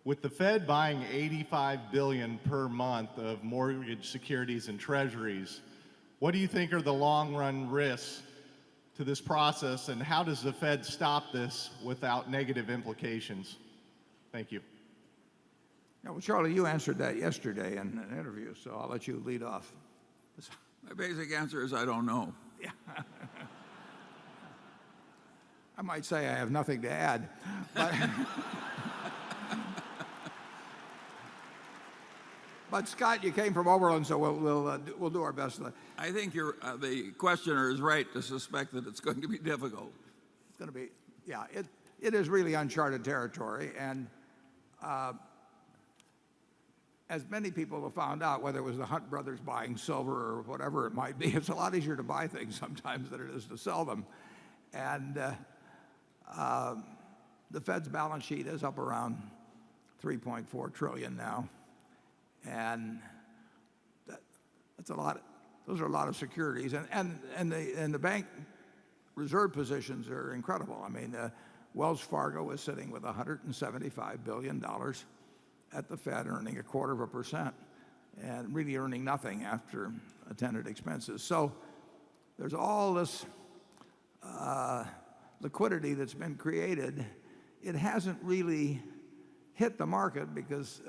With the Fed buying 85 billion per month of mortgage securities and treasuries, what do you think are the long-run risks to this process, and how does the Fed stop this without negative implications? Thank you. Yeah, well, Charlie, you answered that yesterday in an interview, so I'll let you lead off. My basic answer is I don't know. Yeah. I might say I have nothing to add, but, but Scott, you came from Oberlin, so we'll do our best. I think the questioner is right to suspect that it's going to be difficult. It's going to be, yeah, it is really uncharted territory, and as many people have found out, whether it was the Hunt brothers buying silver or whatever it might be, it's a lot easier to buy things sometimes than it is to sell them. And the Fed's balance sheet is up around 3.4 trillion now, and that's a lot. Those are a lot of securities, and the bank reserve positions are incredible. I mean, Wells Fargo is sitting with $175 billion at the Fed, earning 0.25%, and really earning nothing after attendant expenses. So there's all this liquidity that's been created. It hasn't really hit the market because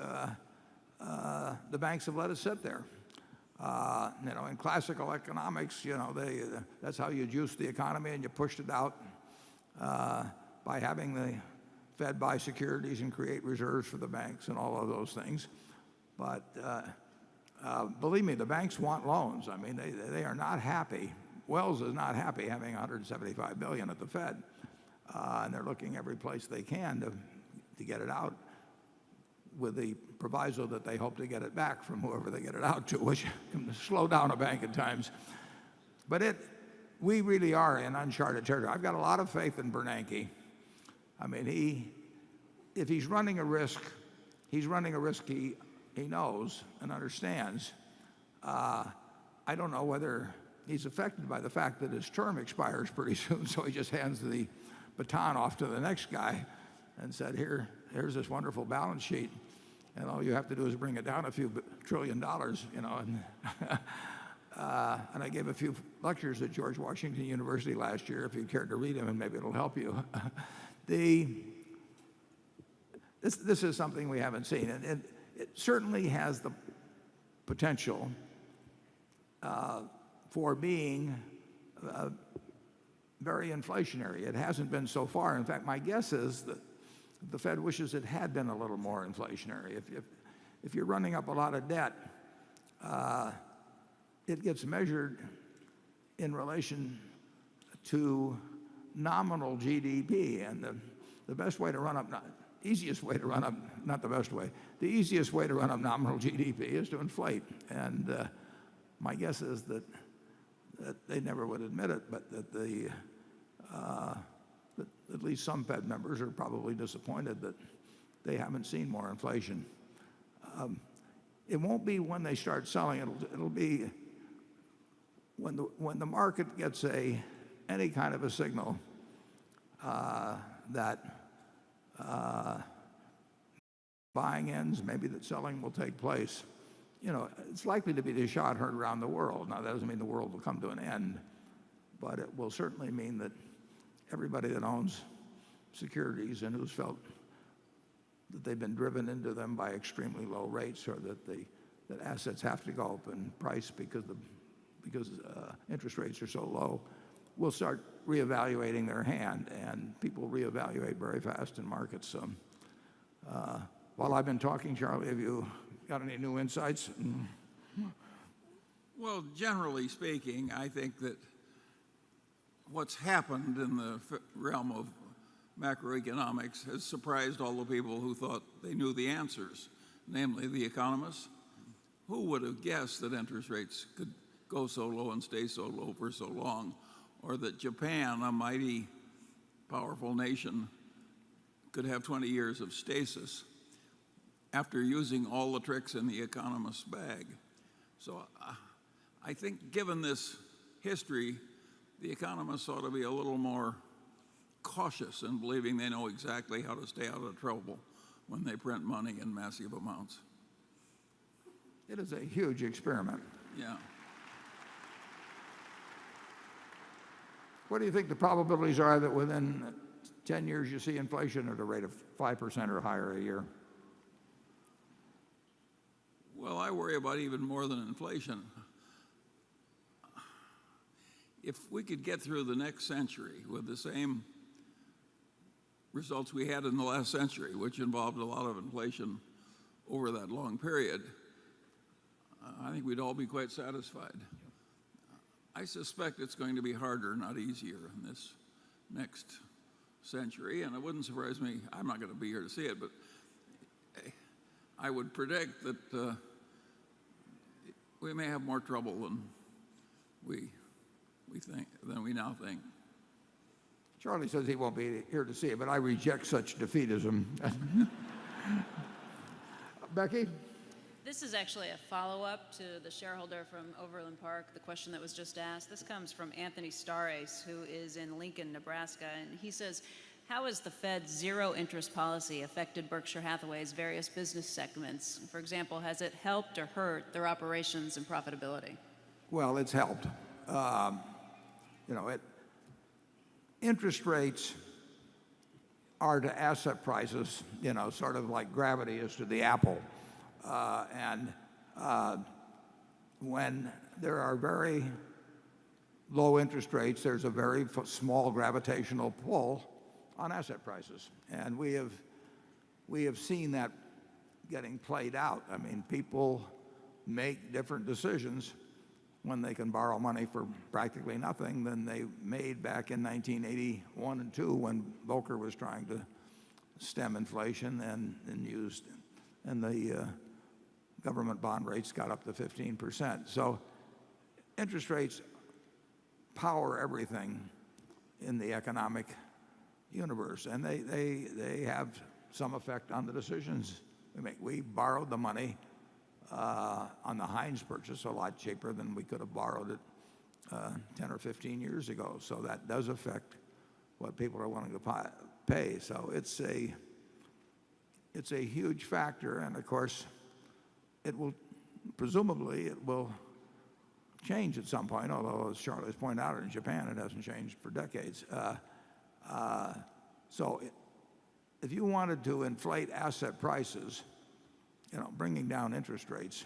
the banks have let it sit there. In classical economics, that's how you juice the economy, and you pushed it out by having the Fed buy securities and create reserves for the banks and all of those things. But believe me, the banks want loans. I mean, they are not happy. Wells is not happy having $175 billion at the Fed, and they're looking every place they can to get it out, with the proviso that they hope to get it back from whoever they get it out to, which can slow down a bank at times. But we really are in uncharted territory. I've got a lot of faith in Bernanke. I mean, if he's running a risk, he knows and understands. I don't know whether he's affected by the fact that his term expires pretty soon, so he just hands the baton off to the next guy and said, here's this wonderful balance sheet, and all you have to do is bring it down a few $1 trillion, And, and I gave a few lectures at George Washington University last year, if you cared to read them, and maybe it'll help you. This is something we haven't seen, and it certainly has the potential for being very inflationary. It hasn't been so far. In fact, my guess is that the Fed wishes it had been a little more inflationary. If you're running up a lot of debt, it gets measured in relation to nominal GDP, and the best way to run up, easiest way to run up, not the best way, the easiest way to run up nominal GDP is to inflate. And my guess is that they never would admit it, but that at least some Fed members are probably disappointed that they haven't seen more inflation. It won't be when they start selling. It'll be when the market gets any kind of a signal that buying ends, maybe that selling will take place. It's likely to be the shot heard around the world. Now, that doesn't mean the world will come to an end, but it will certainly mean that everybody that owns securities and who's felt that they've been driven into them by extremely low rates, or that assets have to go up in price because interest rates are so low, will start reevaluating their hand, and people reevaluate very fast in markets. So, while I've been talking, Charlie, have you got any new insights? Well, generally speaking, I think that what's happened in the realm of macroeconomics has surprised all the people who thought they knew the answers, namely the economists. Who would have guessed that interest rates could go so low and stay so low for so long, or that Japan, a mighty, powerful nation, could have 20 years of stasis after using all the tricks in the economist's bag. So I think given this history, the economists ought to be a little more cautious in believing they know exactly how to stay out of trouble when they print money in massive amounts. It is a huge experiment. Yeah. What do you think the probabilities are that within 10 years you see inflation at a rate of 5% or higher a year? Well, I worry about even more than inflation. If we could get through the next century with the same results we had in the last century, which involved a lot of inflation over that long period, I think we'd all be quite satisfied. I suspect it's going to be harder, not easier, in this next century, and it wouldn't surprise me. I'm not going to be here to see it, but I would predict that we may have more trouble than we now think. Charlie says he won't be here to see it, but I reject such defeatism. Becky? This is actually a follow-up to the shareholder from Overland Park, the question that was just asked. This comes from Anthony Starace, who is in Lincoln, Nebraska, and he says, how has the Fed's zero-interest policy affected Berkshire Hathaway's various business segments? For example, has it helped or hurt their operations and profitability? Well, it's helped. Interest rates are to asset prices, sort of like gravity is to the apple. When there are very low interest rates, there's a very small gravitational pull on asset prices. And we have seen that getting played out. I mean, people make different decisions when they can borrow money for practically nothing than they made back in 1981 and 2 when Volcker was trying to stem inflation and the government bond rates got up to 15%. So interest rates power everything in the economic universe, and they have some effect on the decisions we make. We borrowed the money on the Heinz purchase a lot cheaper than we could have borrowed it 10 or 15 years ago. So that does affect what people are willing to pay. So it's a huge factor, and of course, presumably it will change at some point. Although, as Charlie's pointed out, in Japan it hasn't changed for decades. So if you wanted to inflate asset prices, bringing down interest rates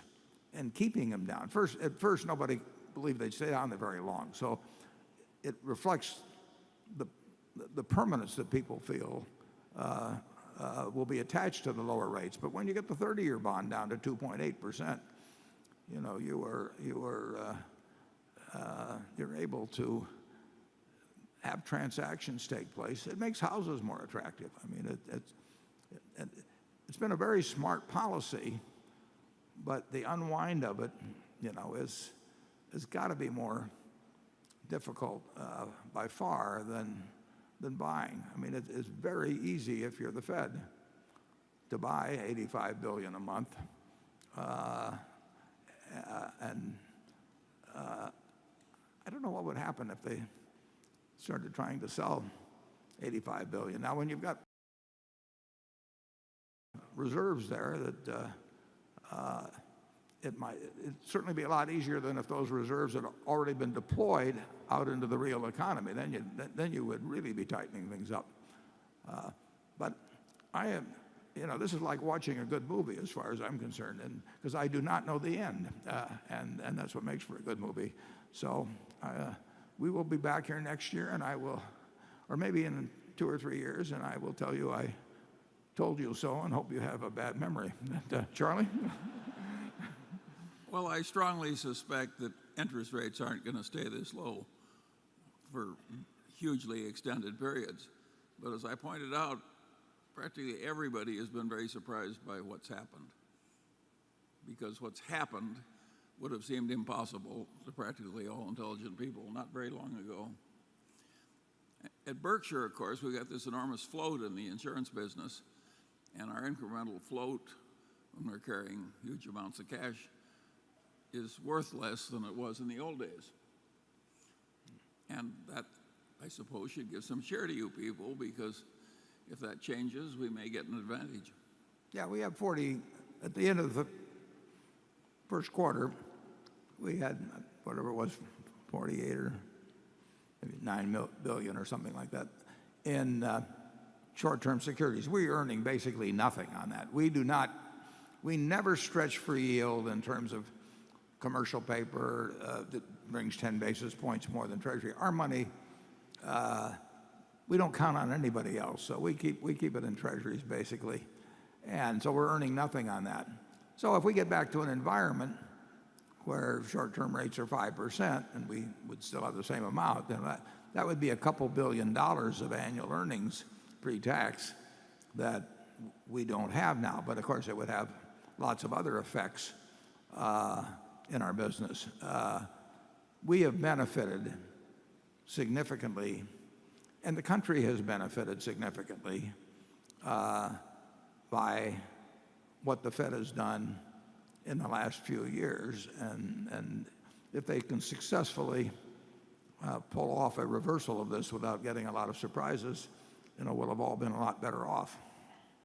and keeping them down. At first, nobody believed they'd stay down there very long. So it reflects the permanence that people feel will be attached to the lower rates. But when you get the 30-year bond down to 2.8%, you're able to have transactions take place. It makes houses more attractive. I mean, it's been a very smart policy, but the unwind of it, has got to be more difficult by far than buying. I mean, it's very easy if you're the Fed to buy $85 billion a month, and I don't know what would happen if they started trying to sell $85 billion. Now, when you've got reserves there, that it'd certainly be a lot easier than if those reserves had already been deployed out into the real economy. Then you would really be tightening things up. But I am, this is like watching a good movie as far as I'm concerned, and because I do not know the end, and that's what makes for a good movie. So we will be back here next year, and I will, or maybe in 2 or 3 years, and I will tell you I told you so and hope you have a bad memory. Charlie? Well, I strongly suspect that interest rates aren't going to stay this low for hugely extended periods. But as I pointed out, practically everybody has been very surprised by what's happened, because what's happened would have seemed impossible to practically all intelligent people not very long ago. At Berkshire, of course, we got this enormous float in the insurance business, and our incremental float, when we're carrying huge amounts of cash, is worth less than it was in the old days. And that, I suppose, should give some cheer to you people, because if that changes, we may get an advantage. Yeah, we have 40, at the end of the first quarter, we had, whatever it was, 48 or maybe 9 billion or something like that in short-term securities. We're earning basically nothing on that. We never stretch for yield in terms of commercial paper that brings 10 basis points more than Treasury. Our money, we don't count on anybody else, so we keep it in Treasuries basically, and so we're earning nothing on that. So if we get back to an environment where short-term rates are 5% and we would still have the same amount, then that would be a couple $2 billion of annual earnings pre-tax that we don't have now. But of course, it would have lots of other effects in our business. We have benefited significantly, and the country has benefited significantly by what the Fed has done in the last few years. And if they can successfully pull off a reversal of this without getting a lot of surprises, we'll have all been a lot better off.